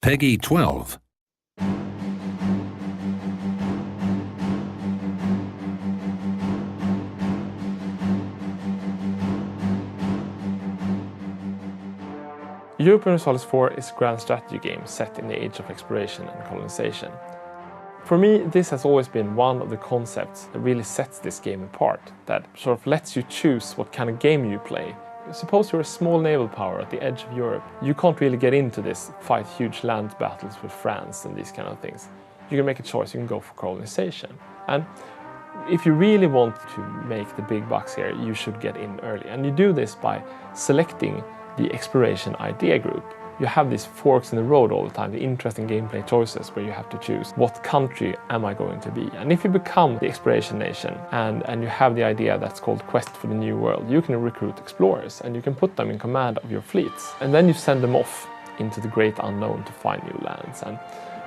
Peggy 12. Europa Universalis 4 is a grand strategy game set in the age of exploration and colonization. For me, this has always been one of the concepts that really sets this game apart, that sort of lets you choose what kind of game you play. Suppose you're a small naval power at the edge of Europe. You can't really get into this, fight huge land battles with France and these kind of things. You can make a choice, you can go for colonization. And if you really want to make the big bucks here, you should get in early. And you do this by selecting the exploration idea group. You have these forks in the road all the time, the interesting gameplay choices where you have to choose what country am I going to be. And if you become the exploration nation and you have the idea that's called Quest for the New World, you can recruit explorers and you can put them in command of your fleets. And then you send them off into the great unknown to find new lands. And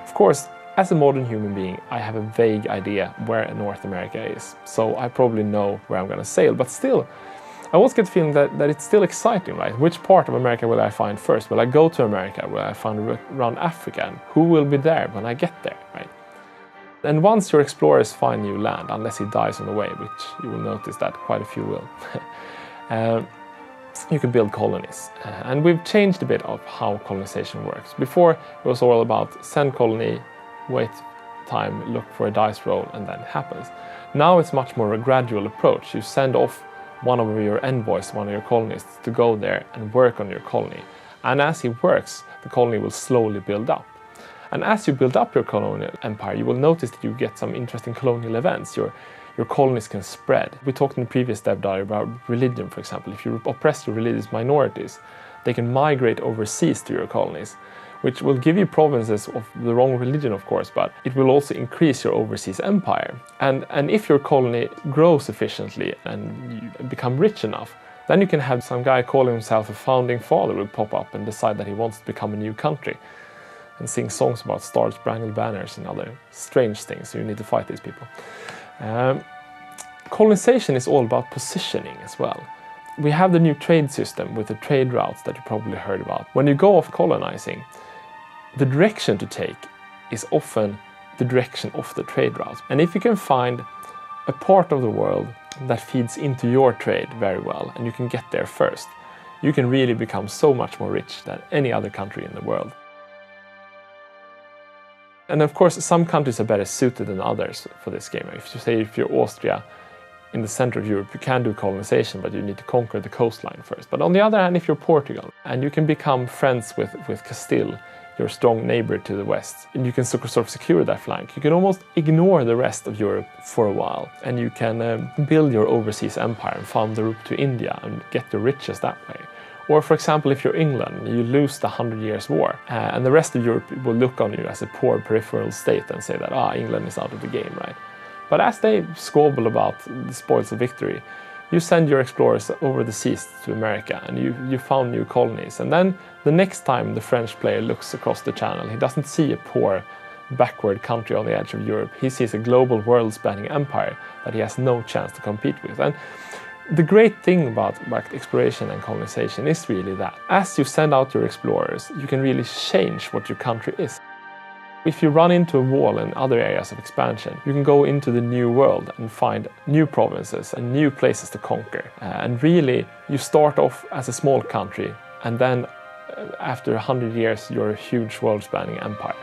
of course, as a modern human being, I have a vague idea where North America is. So I probably know where I'm going to sail, but still, I always get the feeling that it's still exciting, right? Which part of America will I find first? Will I go to America? Will I find around Africa? And who will be there when I get there, right? And once your explorers find new land, unless he dies on the way, which you will notice that quite a few will, you can build colonies. And we've changed a bit of how colonization works. Before, it was all about send colony, wait time, look for a dice roll, and then it happens. Now it's much more a gradual approach. You send off one of your envoys, one of your colonists, to go there and work on your colony. And as he works, the colony will slowly build up. And as you build up your colonial empire, you will notice that you get some interesting colonial events. Your colonies can spread. We talked in the previous Dev Diary about religion, for example. If you oppress your religious minorities, they can migrate overseas to your colonies, which will give you provinces of the wrong religion, of course, but it will also increase your overseas empire. And if your colony grows efficiently and you become rich enough, then you can have some guy calling himself a founding father will pop up and decide that he wants to become a new country and sing songs about star-spangled banners and other strange things, so you need to fight these people. Colonization is all about positioning as well. We have the new trade system with the trade routes that you probably heard about. When you go off colonizing, the direction to take is often the direction of the trade route. And if you can find a part of the world that feeds into your trade very well, and you can get there first, you can really become so much more rich than any other country in the world. And of course, some countries are better suited than others for this game. If you're Austria, in the center of Europe, you can do colonization, but you need to conquer the coastline first. But on the other hand, if you're Portugal, and you can become friends with Castile, your strong neighbor to the west, and you can sort of secure that flank, you can almost ignore the rest of Europe for a while, and you can build your overseas empire and found the route to India and get your riches that way. Or for example, if you're England, you lose the 100 Years' War, and the rest of Europe will look on you as a poor peripheral state and say that, England is out of the game, right? But as they squabble about the spoils of victory, you send your explorers over the seas to America and you found new colonies. And then the next time the French player looks across the channel, he doesn't see a poor, backward country on the edge of Europe. He sees a global world-spanning empire that he has no chance to compete with. And the great thing about exploration and colonization is really that. As you send out your explorers, you can really change what your country is. If you run into a wall in other areas of expansion, you can go into the new world and find new provinces and new places to conquer. And really, you start off as a small country, and then after 100 years, you're a huge world-spanning empire.